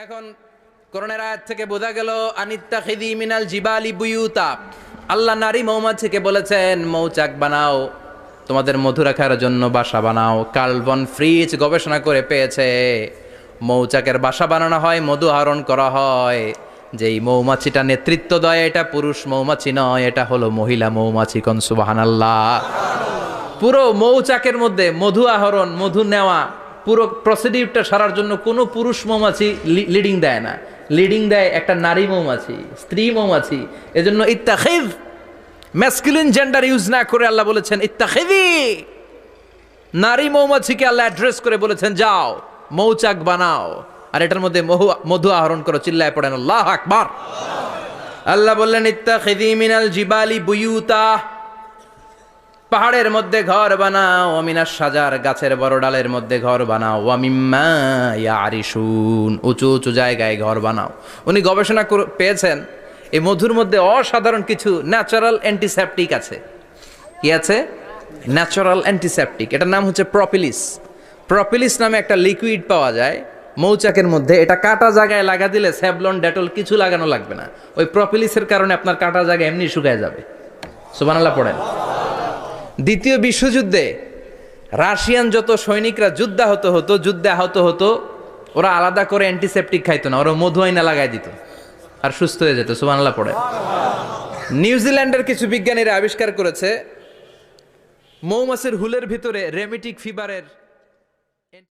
এখন কোরআনের আয়াত থেকে বোঝা গেল আনিত্তাখিযি মিনাল জিবালি বুয়ুতা, আল্লাহ নারী মৌমাছিকে বলেছেন মৌচাক বানাও, তোমাদের মধু রাখার জন্য বাসা বানাও। কার্ল ভন ফ্রিজ গবেষণা করে পেয়েছে মৌচাকের বাসা বানানো হয়, মধু আহরণ করা হয়। যেই মৌমাছিটা নেতৃত্ব দেয় এটা পুরুষ মৌমাছি নয়, এটা হলো মহিলা মৌমাছি। কোন সুবহানাল্লাহ। পুরো মৌচাকের মধ্যে মধু আহরণ, মধু নেওয়া, পুরো প্রসিডিউরটা সারার জন্য কোনো পুরুষ মৌমাছি লিডিং দেয় না, লিডিং দেয় একটা নারী মৌমাছি, স্ত্রী মৌমাছি। এজন্য ইত্তাখিয, ম্যাসকুলিন জেন্ডার ইউজ না করে আল্লাহ বলেছেন ইত্তাখিযি, নারী মৌমাছিকে আল্লাহ অ্যাড্রেস করে বলেছেন যাও মৌচাক বানাও আর এটার মধ্যে মধু আহরণ করো। চিল্লায় পড়েন আল্লাহু আকবার। আল্লাহ বললেন ইত্তাখিযি মিনাল জিবালি বুয়ুতা, পাহাড়ের মধ্যে ঘর বানাও, অমিনাস সাজার গাছের বড় ডালের মধ্যে ঘর বানাও, ওয়া মিম্মা ইয়ারিশুন, উঁচু উঁচু জায়গায় ঘর বানাও। উনি গবেষণা পেয়েছেন এই মধুর মধ্যে অসাধারণ কিছু ন্যাচারাল অ্যান্টিসেপটিক আছে। কি আছে? Natural antiseptic. এটার নাম হচ্ছে প্রপিলিস। প্রপিলিস নামে একটা লিকুইড পাওয়া যায় মৌচাকের মধ্যে। এটা কাটা জায়গায় লাগা দিলে স্যাভলন, ডেটল কিছু লাগানো লাগবে না। ওই প্রপিলিসের কারণে আপনার কাটা জায়গা এমনি শুকায় যাবে। সুবহানাল্লাহ পড়েন। দ্বিতীয় বিশ্বযুদ্ধে রাশিয়ান যত সৈনিকরা যুদ্ধে আহত হতো, ওরা আলাদা করে অ্যান্টিসেপটিক খাইতো না, ওরা মধু আইনা লাগাই দিত আর সুস্থ হয়ে যেত। সুবহানাল্লাহ পড়ে। নিউজিল্যান্ডের কিছু বিজ্ঞানীরা আবিষ্কার করেছে মৌমাছির হুলের ভিতরে রেমিটিক ফিভারের